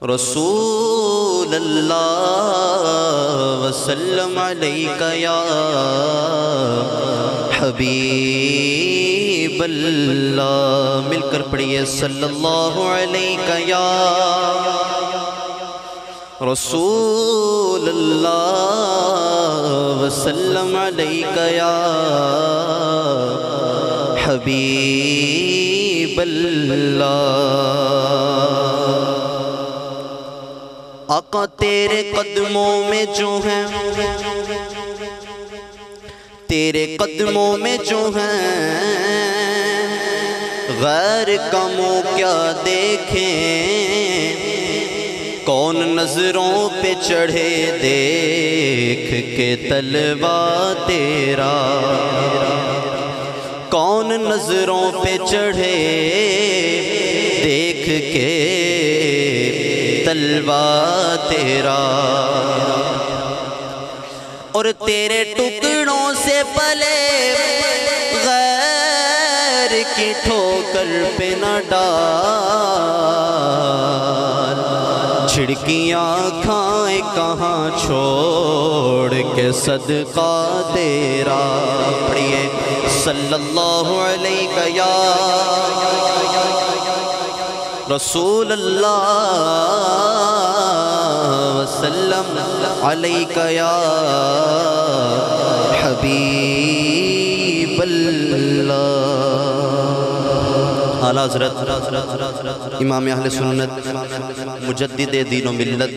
رسول اللہ وسلم علیکہ یا حبیب اللہ، مل کر پڑھیے صلی اللہ علیکہ یا رسول اللہ وسلم علیکہ یا حبیب اللہ۔ آقا تیرے قدموں میں جو ہیں، تیرے قدموں میں جو ہیں، غیر کا منہ کیا دیکھیں، کون نظروں پہ چڑھے دیکھ کے طلبہ تیرا، کون نظروں پہ چڑھے دیکھ کے طلبہ تیرا، اور تیرے ٹکڑوں سے پلے غیر کی ٹھوکر پہ نہ ڈال، چھڑکیاں کھائیں کہاں چھوڑ کے صدقہ تیرا، پڑھیے صلی اللہ علیہ یا رسول اللہ وسلم علیکہ یا حبیب اللہ۔ اعلیٰ حضرت امام اہل سنت مجدد دین و ملت،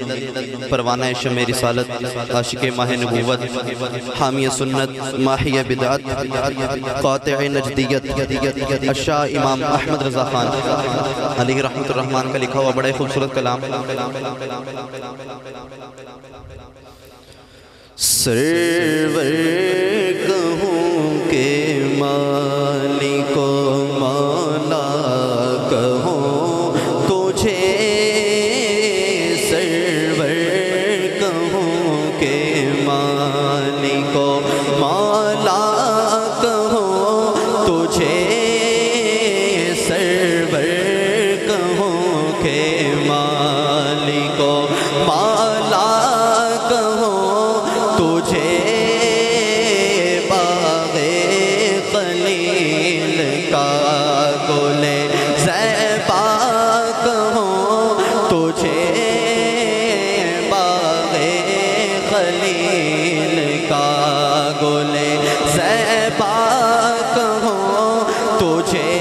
پروانہ شمع رسالت، عاشق ماہ نبوت، حامی سنت، ماحی بدعت، قاطع نجدیت، الشاہ امام احمد رضا خان علیہ رحمت الرحمن کا لکھا ہوا بڑے خوبصورت کلام، سرور کہوں کہ مالک و مولا کہوں تجھے، سرور کہوں کہ مالک و مولا کہوں تجھے، سرور کہوں کہ مالک و مولا کہوں تجھے، باغ خلیل کا گل زیبا کہوں تجھے، باغ خلیل کا گل زیبا کہوں تجھے،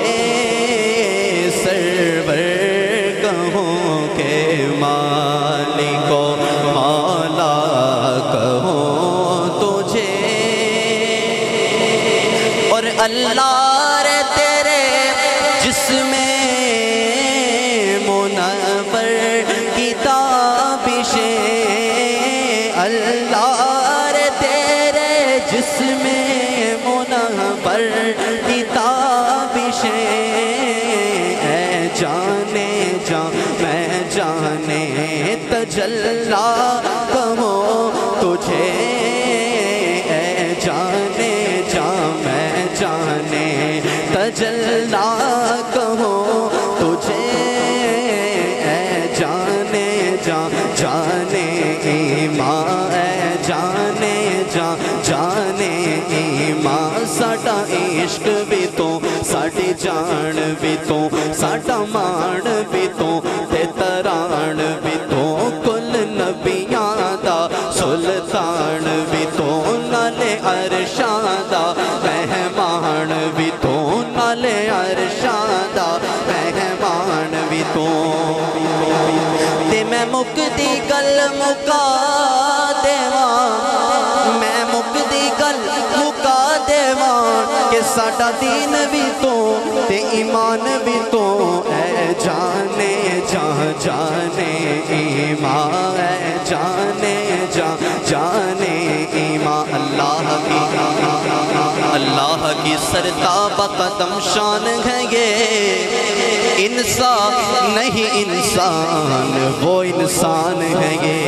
سرور کہوں کہ مالک و مولا کہوں تجھے، اور اللہ رے تیرے جسم منور کی تابشیں، اللہ رے تیرے جسم منور کی تابشیں، اے جانے جان میں جانے تجلا کہوں تجھے، اے جانے جان میں جانے تجلا کہوں تجھے، اے جانے جان جانے ایمان، اے جانے جان جانے ایمان، ساڈا عشق بھی تو، ساڈی جان بھی تو، ساڈا مان بھی تو، تے تران بھی تو، کل نبیاں دا سلطان بھی تو، نالے عرشاں دا مہمان بھی تو، نالے عرشاں دا مہمان بھی تو، تے میں مکدی گل مکا دیواں، میں مکدی گل مکا دیواں کہ ساڈا دین بھی تو تے ایمان بھی تو، اے جانے جان جانے ایمان، اے جانے جان جانے ایمان، اللہ کی سرتاب قدم شان ہے یہ، انسان نہیں انسان وہ انسان ہے یہ،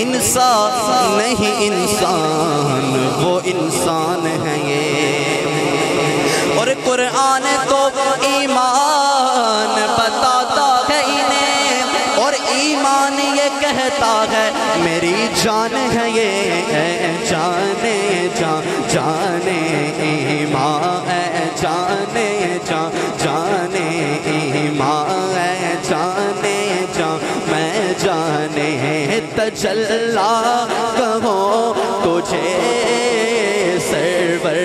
انسان نہیں انسان وہ انسان ہے یہ، اور قرآن تو ایمان عطا ہے میری جان ہے یہ جانے جان جانے ایمان جانے جان جانے ایمان جانے جان میں جانے تجلا کہوں تجھے سرور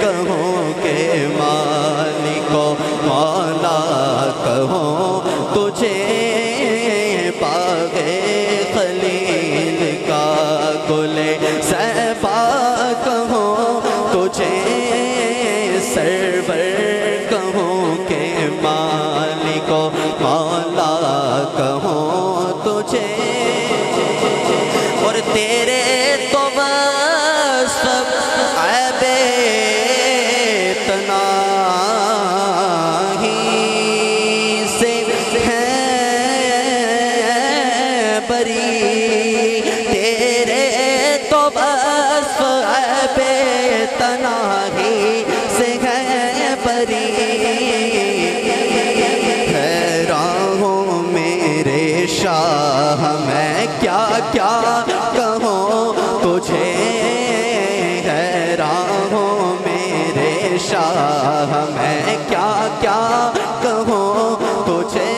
کہوں کہ مالک و مولا کہوں تجھے باغ خلیل کا گل صحبا کہوں تجھے سرور کہوں کہ مالک و مولا کہوں تجھے اور تیرے تو وصف عیب اتنا ہی سے ہے بری تیرے تو وصف عیب اتنا ہی سے ہے بری حیران ہوں میرے شاہ میں کیا کیا کہوں تجھے حیران ہوں میرے شاہ میں کیا کیا کہوں تجھے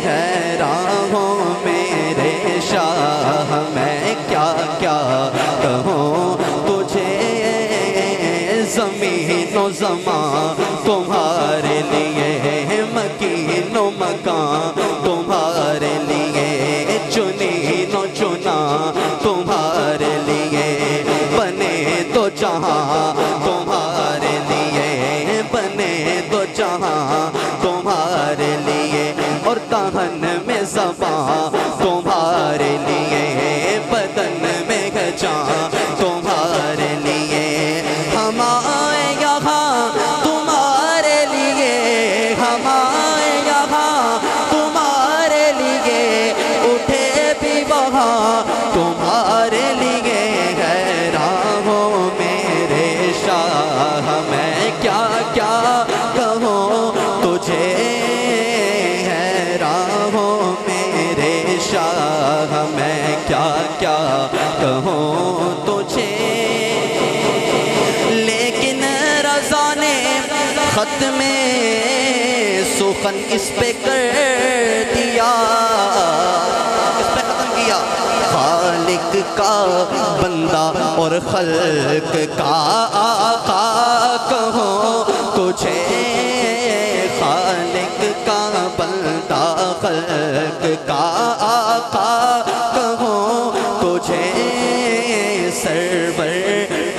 حیران ہوں میرے شاہ میں کیا کیا کہوں تجھے زمین و زمان تمہارے لیے مکین و مکان تمہارے لیے چنین و چنا تمہارے لیے بنے تو جہاں تمہارے لیے بنے تو جہاں تمہارے لیے اور دہن میں زبان تمہارے لیے بدن میں گجاں تمہارے لیے ہم آئے یہاں تمہارے لیے ہم آئے یہاں تمہارے لیے اٹھے بھی وہاں تمہارے لیے حیران ہوں میرے شاہ میں کیا کیا کہوں تجھے حیران ہوں میرے شاہ میں کیا کیا کہوں تجھے لیکن رضا نے ختم سخن اس پہ کر دیا اس پہ ختم کیا خالق کا بندہ اور خلق کا آقا کہوں تجھے خالق کا بندہ خلق کا آقا کہوں تجھے سرور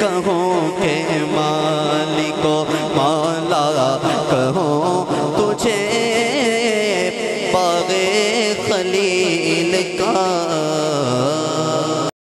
کہوں کہ مالک و مولا کہوں تجھے باغ خلیل کا